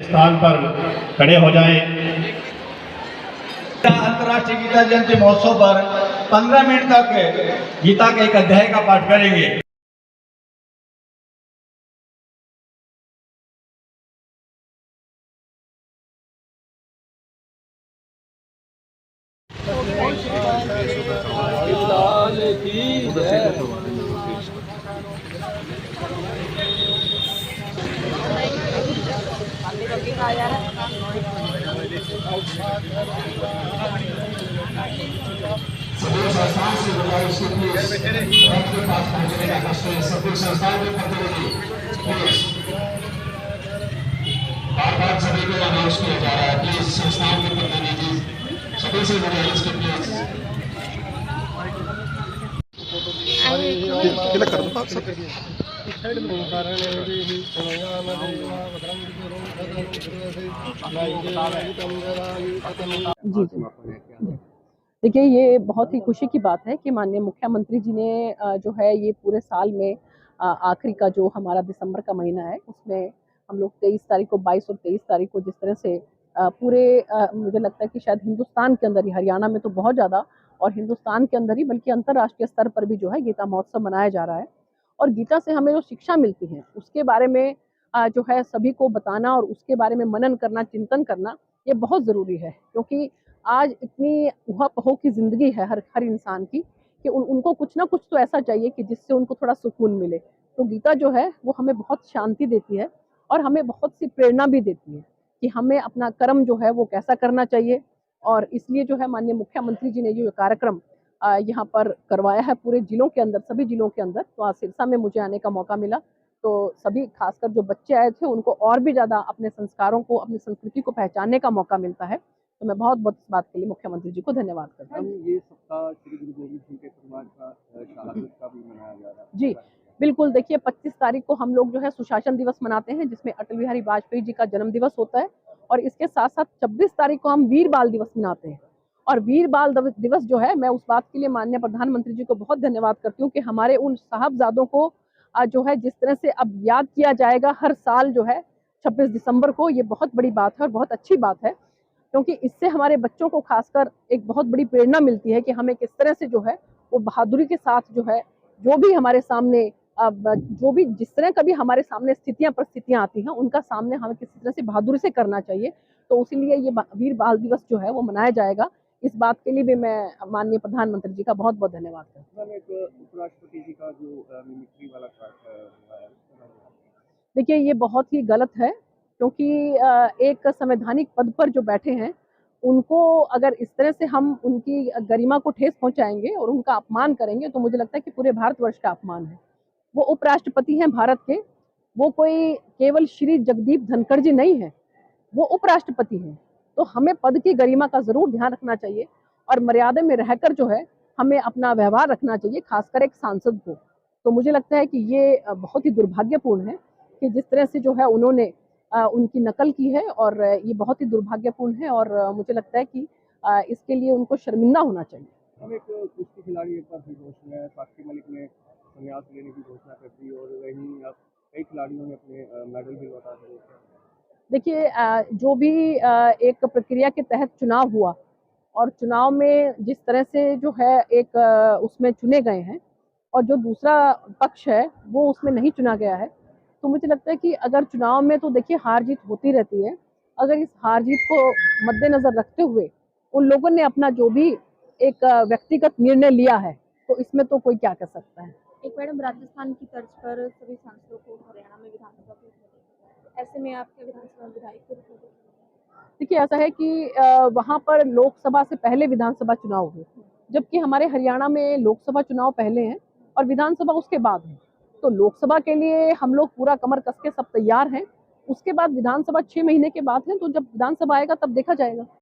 स्थान पर खड़े हो जाएं। अंतर्राष्ट्रीय गीता जयंती महोत्सव पर 15 मिनट तक गीता के एक अध्याय का पाठ करेंगे। सभी संस्थान से गुजारिश है प्लीज रथ के पास पहुंचने का कष्ट है। सभी संस्थान के प्रतिनिधि प्लीज बार-बार सभी को अनाउंस किया जा रहा है। प्लीज संस्थान के प्रतिनिधि सभी से गुजारिश है प्लीज जी जी। देखिए, ये बहुत ही खुशी की बात है कि माननीय मुख्यमंत्री जी ने जो है ये पूरे साल में आखिरी का जो हमारा दिसंबर का महीना है उसमें हम लोग 23 तारीख को 22 और 23 तारीख को जिस तरह से पूरे मुझे लगता है कि शायद हिंदुस्तान के अंदर ही, हरियाणा में तो बहुत ज़्यादा और हिंदुस्तान के अंदर ही बल्कि अंतर्राष्ट्रीय स्तर पर भी जो है गीता महोत्सव मनाया जा रहा है। और गीता से हमें जो शिक्षा मिलती है उसके बारे में जो है सभी को बताना और उसके बारे में मनन करना, चिंतन करना ये बहुत ज़रूरी है, क्योंकि आज इतनी ऊहा-पोह की ज़िंदगी है हर हर इंसान की कि उनको कुछ ना कुछ तो ऐसा चाहिए कि जिससे उनको थोड़ा सुकून मिले। तो गीता जो है वो हमें बहुत शांति देती है और हमें बहुत सी प्रेरणा भी देती है कि हमें अपना कर्म जो है वो कैसा करना चाहिए। और इसलिए जो है माननीय मुख्यमंत्री जी ने जो कार्यक्रम यहाँ पर करवाया है पूरे जिलों के अंदर, सभी जिलों के अंदर। तो आज सिरसा में मुझे आने का मौका मिला, तो सभी खासकर जो बच्चे आए थे उनको और भी ज़्यादा अपने संस्कारों को, अपनी संस्कृति को पहचानने का मौका मिलता है। तो मैं बहुत-बहुत इस बात के लिए मुख्यमंत्री जी को धन्यवाद करती हूँ। ये सप्ताह श्री गुरु गोविंद सिंह के परिवार का शहादत का भी मनाया जा रहा है। जी, बिल्कुल। देखिए, 25 तारीख को हम लोग जो है सुशासन दिवस मनाते हैं, जिसमें अटल बिहारी वाजपेयी जी का जन्म दिवस होता है और इसके साथ-साथ 26 तारीख को हम वीर बाल दिवस मनाते हैं। और वीर बाल दिवस जो है, मैं उस बात के लिए माननीय प्रधानमंत्री जी को बहुत धन्यवाद करती हूँ कि हमारे उन साहबजादों को जो है जिस तरह से अब याद किया जाएगा हर साल जो है 26 दिसंबर को, ये बहुत बड़ी बात है और बहुत अच्छी बात है। क्योंकि इससे हमारे बच्चों को खासकर एक बहुत बड़ी प्रेरणा मिलती है कि हमें किस तरह से जो है वो बहादुरी के साथ जो है जो भी हमारे सामने जो भी जिस तरह कभी हमारे सामने परिस्थितियां आती हैं उनका सामने हमें किसी तरह से बहादुरी से करना चाहिए। तो इसीलिए ये वीर बाल दिवस जो है वो मनाया जाएगा। इस बात के लिए भी मैं माननीय प्रधानमंत्री जी का बहुत बहुत धन्यवाद करती हूँ। एक उपराष्ट्रपति जी का जो मिमिक्री वाला हुआ है। देखिए, ये बहुत ही गलत है, क्योंकि एक संवैधानिक पद पर जो बैठे हैं उनको अगर इस तरह से हम उनकी गरिमा को ठेस पहुंचाएंगे और उनका अपमान करेंगे तो मुझे लगता है कि पूरे भारतवर्ष का अपमान है। वो उपराष्ट्रपति हैं भारत के, वो कोई केवल श्री जगदीप धनखड़ जी नहीं है, वो उपराष्ट्रपति हैं। तो हमें पद की गरिमा का ज़रूर ध्यान रखना चाहिए और मर्यादा में रहकर जो है हमें अपना व्यवहार रखना चाहिए, खासकर एक सांसद को। तो मुझे लगता है कि ये बहुत ही दुर्भाग्यपूर्ण है कि जिस तरह से जो है उन्होंने उनकी नकल की है और ये बहुत ही दुर्भाग्यपूर्ण है और मुझे लगता है कि इसके लिए उनको शर्मिंदा होना चाहिए। हम एक कुश्ती खिलाड़ी एक बार फिर घोषणा है, साक्षी मलिक ने संन्यास लेने की घोषणा कर दी और वहीं अब कई खिलाड़ियों ने अपने मेडल भी लौटा दिए। देखिए, जो भी एक प्रक्रिया के तहत चुनाव हुआ और चुनाव में जिस तरह से जो है एक उसमें चुने गए हैं और जो दूसरा पक्ष है वो उसमें नहीं चुना गया है, तो मुझे लगता है कि अगर चुनाव में तो देखिए हार जीत होती रहती है। अगर इस हार जीत को मद्देनजर रखते हुए उन लोगों ने अपना जो भी एक व्यक्तिगत निर्णय लिया है, तो इसमें तो कोई क्या कर सकता है। एक मैडम, राजस्थान की तर्ज पर सभी सांसदों को हरियाणा में विधानसभा को भेजा, ऐसे में आपके विधानसभा विधायक को भेजा? देखिए, ऐसा है कि वहाँ पर लोकसभा से पहले विधानसभा चुनाव हुए, जबकि हमारे हरियाणा में लोकसभा चुनाव पहले हैं और विधानसभा उसके बाद है। तो लोकसभा के लिए हम लोग पूरा कमर कस के सब तैयार हैं, उसके बाद विधानसभा 6 महीने के बाद है, तो जब विधानसभा आएगा तब देखा जाएगा।